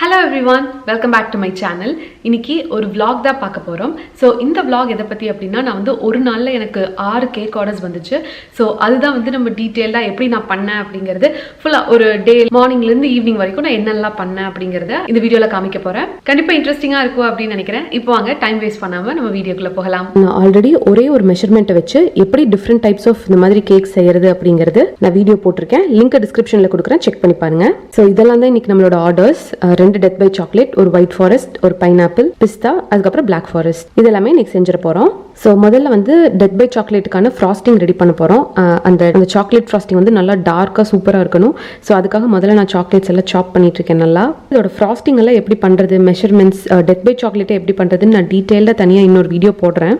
Hello everyone, welcome back to my channel. இன்னைக்கு ஒரு vlog தான் பார்க்க போறோம். So இந்த vlog எதை பத்தி அப்படினா நான் வந்து ஒரு நாள்ல எனக்கு 6 கேக் ஆர்டர்ஸ் வந்துச்சு. So அதுதான் வந்து நம்ம டீடைலா எப்படி நான் பண்ணேன் அப்படிங்கிறது ஃபுல்லா ஒரு டே மார்னிங்ல இருந்து ஈவினிங் வரைக்கும் நான் என்னெல்லாம் பண்ணேன் அப்படிங்கறத இந்த வீடியோல காமிக்க போறேன். கண்டிப்பா இன்ட்ரஸ்டிங்கா இருக்கும் அப்படி நினைக்கிறேன். இப்போ வாங்க டைம் வேஸ்ட் பண்ணாம நம்ம வீடியோக்குள்ள போகலாம். நான் ஆல்ரெடி ஒரே ஒரு மெஷர்மென்ட் வச்சு எப்படி டிஃபரண்ட் டைப்ஸ் ஆஃப் இந்த மாதிரி கேக் செய்யறது அப்படிங்கிறது நான் வீடியோ போட்டுருக்கேன். லிங்க் டிஸ்கிரிப்ஷன்ல கொடுக்குறேன், செக் பண்ணி பாருங்க. So இதெல்லாம் தான் இன்னைக்கு நம்மளோட ஆர்டர்ஸ். 2 டெத் பை சாக்லேட், ஒரு ஒயிட் ஃபாரஸ்ட், ஒரு பைனாப்பிள், பிஸ்தா, அதுக்கப்புறம் பிளாக் ஃபாரஸ்ட். இதெல்லாமே இன்னைக்கு செஞ்சிட போறோம். ஸோ முதல்ல வந்து டெத் பை சாக்லேட்டுக்கான ஃப்ராஸ்டிங் ரெடி பண்ண போறோம். அந்த சாக்லேட் ஃப்ராஸ்டிங் வந்து நல்லா டார்க்காக சூப்பராக இருக்கணும். ஸோ அதுக்காக முதல்ல நான் சாக்லேட்ஸ் எல்லாம் சாப் பண்ணிட்டு இருக்கேன் நல்லா. இதோட ஃப்ராஸ்டிங் எல்லாம் எப்படி பண்றது, மெஷர்மெண்ட்ஸ், டெத் பை சாக்லேட்டை எப்படி பண்றதுன்னு நான் டீட்டெயிலாக தனியாக இன்னொரு வீடியோ போடுறேன்.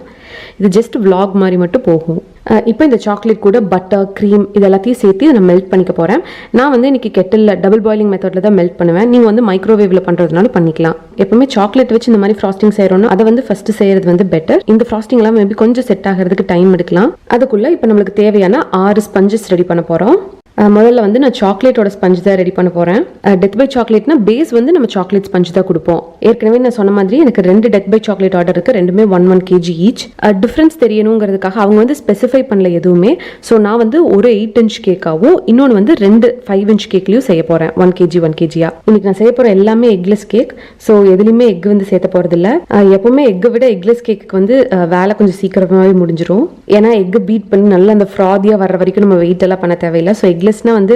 இது ஜஸ்ட் vlog மாதிரி மட்டும் போகும். இப்போ இந்த சாக்லேட் கூட பட்டர், க்ரீம் இது எல்லாத்தையும் சேர்த்து நான் மெல்ட் பண்ணிக்க போகிறேன். நான் வந்து இன்னைக்கு கெட்டில் டபுள் பாயிலிங் மெத்தடில் தான் மெல்ட் பண்ணுவேன். நீங்கள் வந்து மைக்ரோவேவில் பண்ணுறதுனால பண்ணிக்கலாம். எப்பவுமே சாக்லேட் வச்சு இந்த மாதிரி ஃப்ராஸ்டிங் செய்கிறோன்னா அதை வந்து ஃபர்ஸ்ட் செய்கிறது வந்து பெட்டர். இந்த ஃப்ராஸ்டிங்லாம் மேபி கொஞ்சம் செட் ஆகிறதுக்கு டைம் எடுக்கலாம். அதுக்குள்ளே இப்போ நம்மளுக்கு தேவையான 6 ஸ்பஞ்சஸ் ரெடி பண்ண போகிறோம். முதல்ல வந்து நான் சாக்லேட்டோட ஸ்பஞ்ச் தான் ரெடி பண்ண போறேன். டெத் பை சாக்லேட்னா பேஸ் வந்து நம்ம சாக்லேட் ஸ்பஞ்ச் தான் கொடுப்போம். ஏற்கனவே நான் சொன்ன மாதிரி எனக்கு 2 டெத் பை சாக்லேட் ஆர்டர் இருக்கு, ரெண்டுமே 1 kg ஈச். டிஃபரன்ஸ் தெரியணுங்கிறதுக்காக அவங்க வந்து ஸ்பெசிஃபை பண்ணல எதுவுமே. ஸோ நான் வந்து ஒரு 8 inch கேக்காவும் இன்னொன்று வந்து 2 5 inch கேக்லையும் செய்ய போறேன். 1 kg 1 kg. இன்னைக்கு நான் செய்ய போற எல்லாமே எக்லெஸ் கேக். ஸோ எதுலையுமே எக் வந்து சேர்த்த போறது இல்லை. எப்பவுமே எக்கை விட எக்லெஸ் கேக்கு வந்து வேலை கொஞ்சம் சீக்கிரமாவே முடிஞ்சிடும். ஏன்னா எக் பீட் பண்ணி நல்லா அந்த ஃப்ராதியா வர்ற வரைக்கும் நம்ம வெயிட் எல்லாம் பண்ண தேவையில்லை. ஸோ எக்லெஸ்னா வந்து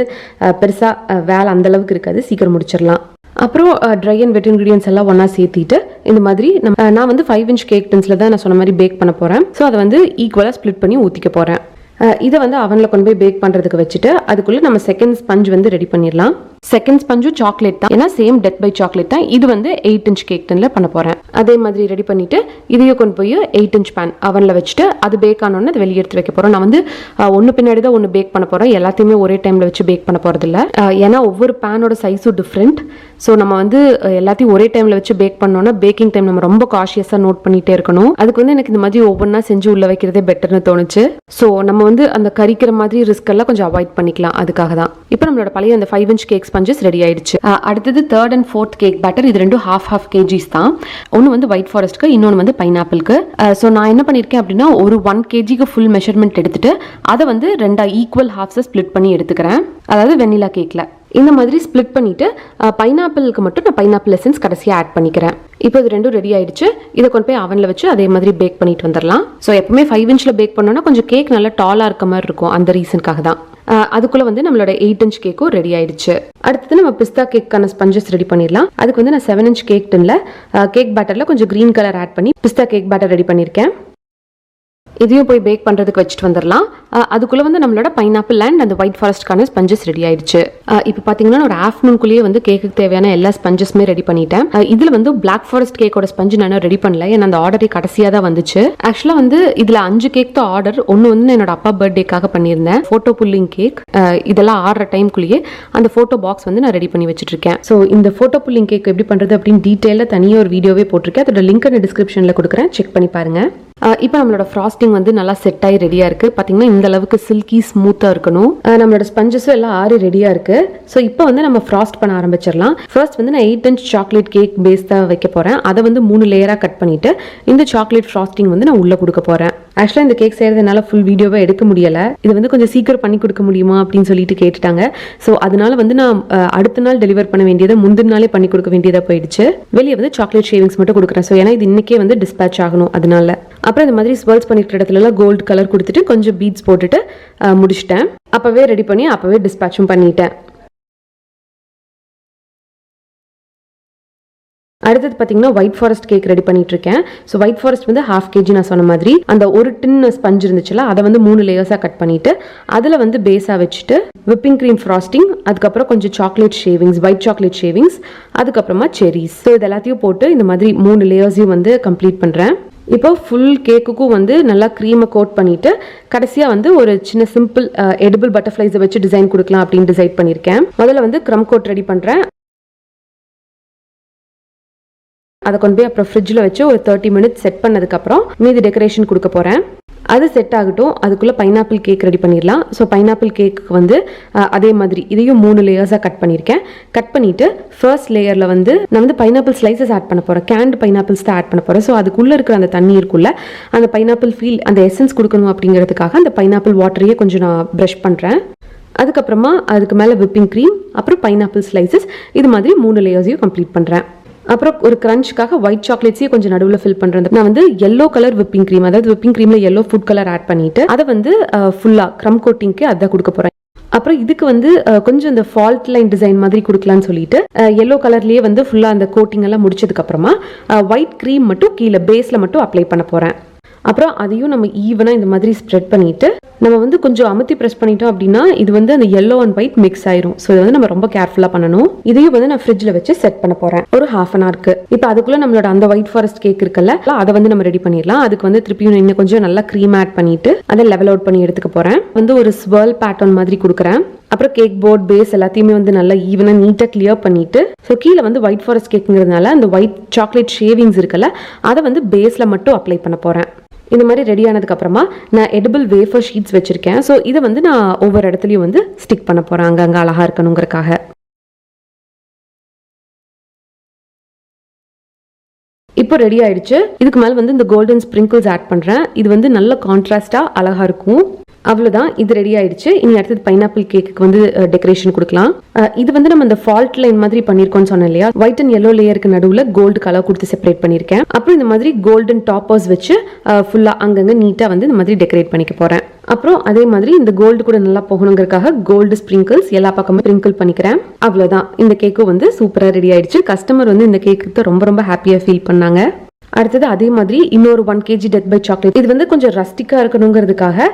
பெருசா வேலை அந்த அளவுக்கு இருக்காது, சீக்கிரம் முடிச்சிடலாம். அப்புறம் ட்ரை அண்ட் வெட் இன்கிரீடியன்ஸ் எல்லாம் ஒன்னா சேர்த்திட்டு இந்த மாதிரி நான் வந்து 5 inch கேக் டின்ஸ்ல தான் நான் சொன்ன மாதிரி பேக் பண்ண போறேன். ஸோ அதை வந்து ஈக்குவலா ஸ்பிளிட் பண்ணி ஊத்திக்க போறேன். இதை வந்து அவன்ல கொண்டு போய் பேக் பண்றதுக்கு வச்சுட்டு அதுக்குள்ள நம்ம செகண்ட் ஸ்பஞ்ச் வந்து ரெடி பண்ணிடலாம். செகண்ட் ஸ்பஞ்சும் சாக்லேட் தான், ஏன்னா சேம் டெத் பை சாக்லேட் தான். இது வந்து 8 inch கேக் டின்ல பண்ண போறேன். அதே மாதிரி ரெடி பண்ணிட்டு இதையும் கொண்டு போய் 8 inch பேன் அவன்ல வச்சுட்டு அது பேக் ஆனோன்னு அதை வெளியே எடுத்து வைக்க போறோம். நான் வந்து ஒன்னு பின்னாடி தான் ஒன்று பேக் பண்ண போறேன். எல்லாத்தையுமே ஒரே டைம்ல வச்சு பேக் பண்ண போறது இல்லை. ஏன்னா ஒவ்வொரு பேனோட சைஸும் டிஃப்ரெண்ட். ஸோ நம்ம வந்து எல்லாத்தையும் ஒரே டைம்ல வச்சு பேக் பண்ணோம்னா பேக்கிங் டைம் நம்ம ரொம்ப காஷியஸா நோட் பண்ணிட்டே இருக்கணும். அதுக்கு வந்து எனக்கு இந்த மாதிரி ஒவ்வொன்றா செஞ்சு உள்ள வைக்கிறதே பெட்டர்னு தோணுச்சு. ஸோ நம்ம வந்து அந்த கறிக்கிற மாதிரி ரிஸ்க் எல்லாம் கொஞ்சம் அவாய்ட் பண்ணிக்கலாம். அதுக்காக தான் இப்போ நம்மளோட பழைய அந்த 5 inch கேக் ஸ்பஞ்சஸ் ரெடி ஆயிடுச்சு. அடுத்தது 3rd and 4th cake batter. இது ரெண்டும் half kgs தான். ஒன்று வந்து ஒயிட் ஃபாரஸ்ட்க்கு, இன்னொன்று வந்து பைனாப்பிளுக்கு. ஸோ நான் என்ன பண்ணியிருக்கேன் அப்படின்னா ஒரு 1 kgக்கு ஃபுல் மெஷர்மெண்ட் எடுத்துட்டு அதை வந்து 2 ஈக்குவல் ஹாஃப்ஸை ஸ்பிளிட் பண்ணி எடுத்துக்கிறேன். அதாவது வெண்ணிலா கேக்ல இந்த மாதிரி ஸ்பிளிட் பண்ணிட்டு பைனாப்பிளுக்கு மட்டும் நான் பைனாப்பிள் எசன்ஸ் கடைசியாக ஆட் பண்ணிக்கிறேன். இப்போ இது ரெண்டும் ரெடி ஆயிடுச்சு. இதை கொண்டு போய் அவன்ல வச்சு அதே மாதிரி பேக் பண்ணிட்டு வந்துடலாம். ஸோ எப்பவுமே 5 inchல பேக் பண்ணோம்னா கொஞ்சம் கேக் நல்லா டாலா இருக்க மாதிரி இருக்கும். அந்த ரீசனுக்காக தான். அதுக்குள்ள வந்து நம்மளோட 8 inch கேக்கும் ரெடி ஆயிடுச்சு. அடுத்தது நம்ம பிஸ்தா கேக்கான ஸ்பஞ்சஸ் ரெடி பண்ணிடலாம். அதுக்கு வந்து நான் 7 inch கேக் டின்ல கேக் பேட்டர்ல கொஞ்சம் கிரீன் கலர் ஆட் பண்ணி பிஸ்தா கேக் பேட்டர் ரெடி பண்ணியிருக்கேன். இதையும் போய் பேக் பண்றதுக்கு வச்சுட்டு வந்துடலாம். அதுக்குள்ள வந்து நம்மளோட பைனாப்பிள் அண்ட் அந்த ஒயிட் ஃபாரஸ்ட்கான ஸ்பஞ்சஸ் ரெடி ஆயிடுச்சு. இப்போ பாத்தீங்கன்னா ஒரு ஆஃப்டர்நூன்குள்ளேயே வந்து கேக்குக்கு தேவையான எல்லா ஸ்பஞ்சஸுமே ரெடி பண்ணிட்டேன். இதுல வந்து பிளாக் ஃபாரஸ்ட் கேக்கோட ஸ்பஞ்சு நான் ரெடி பண்ணல, ஏன்னா அந்த ஆர்டரே கடைசியா தான் வந்துச்சு. ஆக்சுவலா வந்து இதுல 5 கேக் தான் ஆர்டர். ஒன்னு வந்து என்னோட அப்பா பர்த்டேக்காக பண்ணியிருந்தேன், போட்டோ புல்லிங் கேக். இதெல்லாம் ஆடுற டைம்குள்ளேயே அந்த போட்டோ பாக்ஸ் வந்து நான் ரெடி பண்ணி வச்சுட்டு இருக்கேன். ஸோ இந்த போட்டோ புல்லிங் கேக் எப்படி பண்றது அப்படின்னு டீட்டெயிலாக தனியாக ஒரு வீடியோவே போட்டிருக்கேன். அதோட லிங்க் நான் டிஸ்கிரிப்ஷன்ல கொடுக்குறேன், செக் பண்ணி பாருங்க. இப்போ நம்மளோட ஃப்ராஸ்டிங் வந்து நல்லா செட் ஆகி ரெடியா இருக்கு. பாத்தீங்கன்னா இந்த அளவுக்கு சில்கி ஸ்மூத்தா இருக்கணும். நம்மளோட ஸ்பஞ்சஸும் எல்லாம் ஆறி ரெடியா இருக்கு. ஸோ இப்போ வந்து நம்ம ஃப்ராஸ்ட் பண்ண ஆரம்பிச்சிடலாம். ஃபர்ஸ்ட் வந்து நான் 8 inch சாக்லேட் கேக் பேஸ் தான் வைக்க போறேன். அதை வந்து 3 லேயரா கட் பண்ணிட்டு இந்த சாக்லேட் ஃப்ராஸ்டிங் வந்து நான் உள்ள கொடுக்க போறேன். ஆக்சுவலா இந்த கேக் செய்யறதுனால ஃபுல் வீடியோவை எடுக்க முடியல. இது வந்து கொஞ்சம் சீக்கிரம் பண்ணி கொடுக்க முடியுமா அப்படின்னு சொல்லிட்டு கேட்டுட்டாங்க. ஸோ அதனால வந்து நான் அடுத்த நாள் டெலிவர் பண்ண வேண்டியதை முந்தின நாளே பண்ணி கொடுக்க வேண்டியதா போயிடுச்சு. வெளியே வந்து சாக்லேட் ஷேவிங்ஸ் மட்டும் கொடுக்குறேன். ஸோ ஏன்னா இது இன்னைக்கே வந்து டிஸ்பேச் ஆகணும். அதனால அப்புறம் இந்த மாதிரி ஸ்வர்ல்ஸ் பண்ணிக்கிற இடத்துல எல்லாம் கோல்டு கலர் கொடுத்துட்டு கொஞ்சம் பீட்ஸ் போட்டுட்டு முடிச்சிட்டேன். அப்பவே ரெடி பண்ணி அப்பவே டிஸ்பேச்சும் பண்ணிட்டேன். அடுத்தது பார்த்தீங்கன்னா ஒயிட் ஃபாரஸ்ட் கேக் ரெடி பண்ணிட்டு இருக்கேன். ஸோ ஒயிட் ஃபாரஸ்ட் வந்து 1/2 kg நான் சொன்ன மாதிரி அந்த ஒரு டின் ஸ்பஞ்ச் இருந்துச்சுல அதை வந்து 3 லேயர்ஸாக கட் பண்ணிட்டு அதில் வந்து பேஸாக வச்சுட்டு விப்பிங் க்ரீம் ஃப்ராஸ்டிங், அதுக்கப்புறம் கொஞ்சம் chocolate shavings, white chocolate shavings, அதுக்கப்புறமா செரிஸ். ஸோ இது எல்லாத்தையும் போட்டு இந்த மாதிரி 3 லேயர்ஸையும் வந்து கம்ப்ளீட் பண்ணுறேன். இப்போ ஃபுல் கேக்குக்கும் வந்து நல்லா க்ரீமை கோட் பண்ணிட்டு கடைசியாக வந்து ஒரு சின்ன சிம்பிள் எடிபிள் பட்டர்ஃப்ளைஸை வச்சு டிசைன் கொடுக்கலாம் அப்படின்னு டிசைட் பண்ணியிருக்கேன். முதல்ல வந்து க்ரம் கோட் ரெடி பண்ணுறேன். அதை கொண்டு போய் அப்புறம் ஃப்ரிட்ஜில் வச்சு ஒரு 30 minutes செட் பண்ணதுக்கப்புறம் மீதி டெக்கரேஷன் கொடுக்க போகிறேன். அது செட் ஆகட்டும். அதுக்குள்ளே பைனாப்பிள் கேக் ரெடி பண்ணிடலாம். ஸோ பைனாப்பிள் கேக்கு வந்து அதே மாதிரி இதையும் 3 லேயர்ஸாக கட் பண்ணியிருக்கேன். கட் பண்ணிவிட்டு ஃபர்ஸ்ட் லேயரில் வந்து நான் வந்து பைனாப்பிள் ஸ்லைசஸ் ஆட் பண்ண போகிறேன். கேண்ட் பைனாப்பிள்ஸ் தான் ஆட் பண்ண போகிறேன். ஸோ அதுக்குள்ளே இருக்கிற அந்த தண்ணி இருக்குள்ள அந்த பைனாப்பிள் ஃபீல் அந்த எசன்ஸ் கொடுக்கணும் அப்படிங்கிறதுக்காக அந்த பைனாப்பிள் வாட்டரையே கொஞ்சம் நான் ப்ரஷ் பண்ணுறேன். அதுக்கப்புறமா அதுக்கு மேலே விப்பிங் க்ரீம், அப்புறம் பைனாப்பிள் ஸ்லைசஸ், இது மாதிரி 3 லேயர்ஸையும் கம்ப்ளீட் பண்ணுறேன். அப்புறம் ஒரு கிரன்ச்சுக்காக ஒயிட் சாக்லேட்ஸையும் கொஞ்சம் நடுவில் ஃபில் பண்ணுறது. நான் வந்து எல்லோ கலர் விப்பிங் க்ரீம், அதாவது விப்பிங் க்ரீமில் எல்லோ ஃபுட் கலர் ஆட் பண்ணிவிட்டு அதை வந்து ஃபுல்லாக க்ரம் கோட்டிங்க்கு அதான் கொடுக்க போகிறேன். அப்புறம் இதுக்கு வந்து கொஞ்சம் இந்த ஃபால்ட் லைன் டிசைன் மாதிரி கொடுக்கலான்னு சொல்லிட்டு எல்லோ கலர்லேயே வந்து ஃபுல்லாக அந்த கோட்டிங் எல்லாம் முடிச்சதுக்கப்புறமா ஒயிட் க்ரீம் மட்டும் கீழே பேஸில் மட்டும் அப்ளை பண்ண போகிறேன். அப்புறம் அதையும் நம்ம ஈவனாக இந்த மாதிரி ஸ்ப்ரெட் பண்ணிவிட்டு நம்ம வந்து கொஞ்சம் அமுத்தி ப்ரெஸ் பண்ணிட்டோம் அப்படின்னா இது வந்து அந்த எல்லோ அண்ட் ஒயிட் மிக்ஸ் ஆயிரும். ஸோ இதை வந்து நம்ம ரொம்ப கேர்ஃபுல்லாக பண்ணணும். இதையும் வந்து நான் ஃப்ரிட்ஜில் வச்சு செட் பண்ண போகிறேன் ஒரு ½ அன் ஹவருக்கு. இப்போ அதுக்குள்ளே நம்மளோட அந்த ஒயிட் ஃபாரஸ்ட் கேக் இருக்குல்ல, அதை வந்து நம்ம ரெடி பண்ணிடலாம். அதுக்கு வந்து திருப்பியும் இன்னும் கொஞ்சம் நல்லா க்ரீம் ஆட் பண்ணிட்டு அதை லெவல் அவுட் பண்ணி எடுத்துக்க போகிறேன். வந்து ஒரு ஸ்வர்ல் பேட்டர்ன் மாதிரி கொடுக்குறேன். அப்புறம் கேக் போர்ட் பேஸ் எல்லாத்தையுமே வந்து நல்லா ஈவனாக நீட்டாக கிளியர் பண்ணிட்டு ஸோ கீழே வந்து ஒயிட் ஃபாரஸ்ட் கேக்குங்கிறதுனால அந்த ஒயிட் சாக்லேட் ஷேவிங்ஸ் இருக்குல்ல அதை வந்து பேஸில் மட்டும் அப்ளை பண்ண போகிறேன். இந்த மாதிரி ரெடி ஆனதுக்கு அப்புறமா நான் எடிபிள் வேஃபர் ஷீட்ஸ் வச்சிருக்கேன். ஸோ இதை வந்து நான் ஒவ்வொரு இடத்துலையும் வந்து ஸ்டிக் பண்ண போகிறேன் அங்கங்கே அழகாக இருக்கணுங்கிறக்காக. இப்போ ரெடி ஆயிடுச்சு. இதுக்கு மேலே வந்து இந்த கோல்டன் ஸ்ப்ரிங்கிள்ஸ் ஆட் பண்ணுறேன். இது வந்து நல்ல கான்ட்ராஸ்டாக அழகாக இருக்கும். அவ்வளோதான், இது ரெடி ஆயிடுச்சு. இனி அடுத்தது பைனாப்பிள் கேக்கு வந்து டெக்கரேஷன் கொடுக்கலாம். இது வந்து நம்ம இந்த ஃபால்ட் லைன் மாதிரி பண்ணியிருக்கோம்னு சொன்னேன் இல்லையா, ஒயிட் அண்ட் எல்லோ லேயருக்கு நடுவில் கோல்டு கலர் கொடுத்து செப்பரேட் பண்ணியிருக்கேன். அப்புறம் இந்த மாதிரி கோல்டன் டாப்பர்ஸ் வச்சு ஃபுல்லாக அங்கங்கே நீட்டாக வந்து இந்த மாதிரி டெக்கரேட் பண்ணிக்க போகிறேன். அப்புறம் அதே மாதிரி இந்த கோல்டு கூட நல்லா போகணுங்கிறதுக்காக கோல்டு ஸ்ப்ரிங்கிள்ஸ் எல்லா பக்கமும் ஸ்ப்ரிங்கிள் பண்ணிக்கிறேன். அவ்வளோதான், இந்த கேக்கும் வந்து சூப்பராக ரெடி ஆயிடுச்சு. கஸ்டமர் வந்து இந்த கேக்கு ரொம்ப ரொம்ப ஹாப்பியாக ஃபீல் பண்ணாங்க. அடுத்தது அதே மாதிரி இன்னொரு 1 kg டெத் பை சாக்லேட். இது வந்து கொஞ்சம் ரஸ்டிக்கா இருக்கணுங்கிறதுக்காக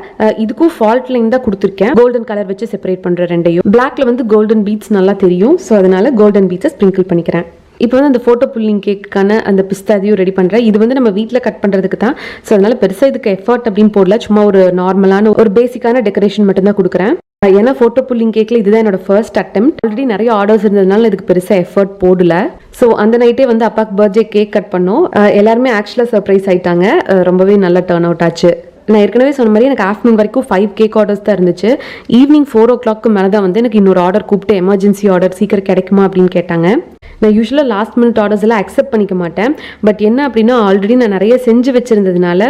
இதுக்கும் ஃபால்ட் லைன் தான் கொடுத்துருக்கேன். கோல்டன் கலர் வச்சு செப்பரேட் பண்ற ரெண்டையும். பிளாக்ல வந்து கோல்டன் பீட்ஸ் நல்லா தெரியும். ஸோ அதனால கோல்டன் பீட்ஸை ஸ்ப்ரிங்கிள் பண்ணிக்கிறேன். இப்போ வந்து அந்த ஃபோட்டோ புல்லிங் கேக்கான அந்த பிஸ்தாதையும் ரெடி பண்ணுறேன். இது வந்து நம்ம வீட்டில் கட் பண்ணுறதுக்கு தான். ஸோ அதனால பெருசாக இதுக்கு எஃபர்ட் அப்படின்னு போடல. சும்மா ஒரு நார்மலான ஒரு பேசிக்கான டெக்கரேஷன் மட்டும் தான் கொடுக்குறேன். ஏன்னா ஃபோட்டோ புல்லிங் கேக்கில் இதுதான் என்னோட ஃபர்ஸ்ட் அட்டெம்ப்ட். ஆல்ரெடி நிறைய ஆர்டர்ஸ் இருந்ததுனால இதுக்கு பெருசாக எஃபர்ட் போடல. ஸோ அந்த நைட்டே வந்து அப்பாவுக்கு பர்த்டே கேக் கட் பண்ணோம். எல்லாருமே ஆக்சுவலாக சர்ப்ரைஸ் ஆயிட்டாங்க. ரொம்பவே நல்ல டர்ன் அவுட் ஆச்சு. நான் ஏற்கனவே சொன்ன மாதிரி எனக்கு ஆஃப்டர்நூன் வரைக்கும் 5 கேக் ஆர்டர்ஸ் தான் இருந்துச்சு. ஈவினிங் 4 o'clock மேலே தான் வந்து எனக்கு இன்னொரு ஆர்டர் கூப்பிட்டு எமர்ஜென்சி ஆர்டர் சீக்கிரம் கிடைக்குமா அப்படின்னு கேட்டாங்க. நான் யூஸ்வலாக லாஸ்ட் மினிட் ஆர்டர்ஸ் எல்லாம் அக்செப்ட் பண்ணிக்க மாட்டேன். பட் என்ன அப்படின்னா ஆல்ரெடி நான் நிறைய செஞ்சு வச்சிருந்ததுனால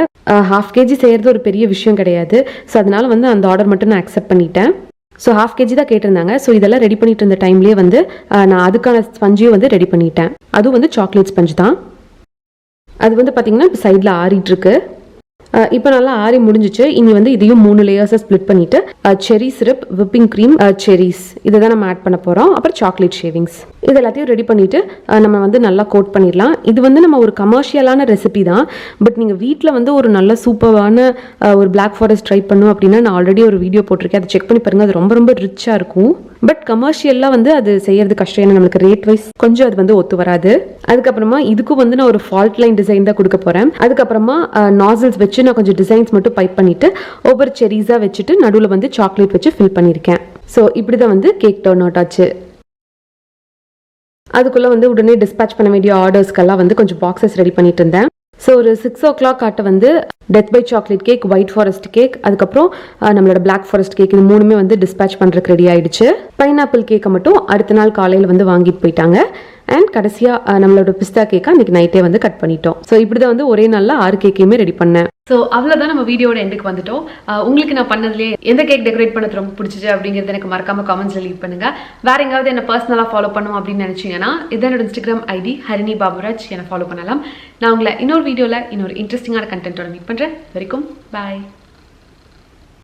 ½ kg செய்கிறது ஒரு பெரிய விஷயம் கிடையாது. ஸோ அதனால வந்து அந்த ஆர்டர் மட்டும் நான் அக்செப்ட் பண்ணிட்டேன். ஸோ ½ kg தான் கேட்டிருந்தாங்க. ஸோ இதெல்லாம் ரெடி பண்ணிட்டு இருந்த டைம்லேயே வந்து நான் அதுக்கான ஸ்பஞ்சையும் வந்து ரெடி பண்ணிட்டேன். அதுவும் வந்து சாக்லேட் ஸ்பஞ்ச் தான். அது வந்து பார்த்தீங்கன்னா இப்போ சைடில் ஆறிட்டு இருக்கு. இப்போ நல்லா ஆறி முடிஞ்சிச்சு. இனி வந்து இதையும் 3 லேயர்ஸை ஸ்ப்ளிட் பண்ணிட்டு செரி சிரப், விப்பிங் க்ரீம், செரிஸ் இதை தான் நம்ம ஆட் பண்ண போகிறோம். அப்புறம் சாக்லேட் ஷேவிங்ஸ் இது எல்லாத்தையும் ரெடி பண்ணிட்டு நம்ம வந்து நல்லா கோட் பண்ணிடலாம். இது வந்து நம்ம ஒரு கமர்ஷியலான ரெசிபி தான். பட் நீங்கள் வீட்டில் வந்து ஒரு நல்ல சூப்பரான ஒரு பிளாக் ஃபாரஸ்ட் ட்ரை பண்ணும் அப்படின்னா நான் ஆல்ரெடி ஒரு வீடியோ போட்டிருக்கேன். அதை செக் பண்ணி பாருங்கள். அது ரொம்ப ரொம்ப ரிச்சாக இருக்கும். பட் கமர்ஷியலாக வந்து அது செய்யறது கஷ்டம். ஏன்னா நம்மளுக்கு ரேட் வைஸ் கொஞ்சம் அது வந்து ஒத்து வராது. அதுக்கப்புறமா இதுக்கும் வந்து நான் ஒரு ஃபால்ட் லைன் டிசைன் தான் கொடுக்க போகிறேன். அதுக்கப்புறமா நாசல்ஸ் வச்சு நான் கொஞ்சம் டிசைன்ஸ் மட்டும் பைப் பண்ணிட்டு ஒவ்வொரு செரீஸாக வச்சுட்டு நடுவில் வந்து சாக்லேட் வச்சு ஃபில் பண்ணியிருக்கேன். ஸோ இப்படி தான் வந்து கேக் டர்ன் அவுட் ஆச்சு. அதுக்குள்ளே வந்து உடனே டிஸ்பேச் பண்ண வேண்டிய ஆர்டர்ஸ்க்கெல்லாம் வந்து கொஞ்சம் பாக்ஸஸ் ரெடி பண்ணிட்டு இருந்தேன். ஸோ ஒரு 6 o'clock ஆட்ட வந்து death by chocolate cake, white forest cake, அதுக்கப்புறம் நம்மளோட பிளாக் ஃபாரஸ்ட் கேக் இது 3மே வந்து டிஸ்பேச் பண்ணுறதுக்கு ரெடி ஆயிடுச்சு. பைனாப்பிள் கேக்கை மட்டும் அடுத்த நாள் காலையில் வந்து வாங்கிட்டு போயிட்டாங்க. அண்ட் கடைசியாக நம்மளோட பிஸ்தா கேக்கை அன்றைக்கி நைட்டே வந்து கட் பண்ணிட்டோம். ஸோ இப்படி தான் வந்து ஒரே நாளில் 6 கேக்கையுமே ரெடி பண்ணேன். ஸோ அவ்வளோதான் நம்ம வீடியோட எண்டுக்கு வந்துட்டோம். உங்களுக்கு நான் பண்ணதுலேயே எந்த கேக் டெக்கரேட் பண்ணது ரொம்ப பிடிச்சிச்சு அப்படிங்கிறது எனக்கு மறக்காம காமெண்ட்ஸில் லீவ் பண்ணுங்க. வேற எங்காவது என்ன பர்சனலாக ஃபாலோ பண்ணும் அப்படின்னு நினச்சிங்கன்னா இதான் என்னோட இன்ஸ்டாகிராம் ஐடி ஹரிணி பாபுராஜ், என்னை ஃபாலோ பண்ணலாம். நான் உங்களை இன்னொரு வீடியோவில் இன்னொரு இன்ட்ரெஸ்டிங்கான கண்டென்ட்டோட மீட் பண்ணுறேன். வரைக்கும் பாய்.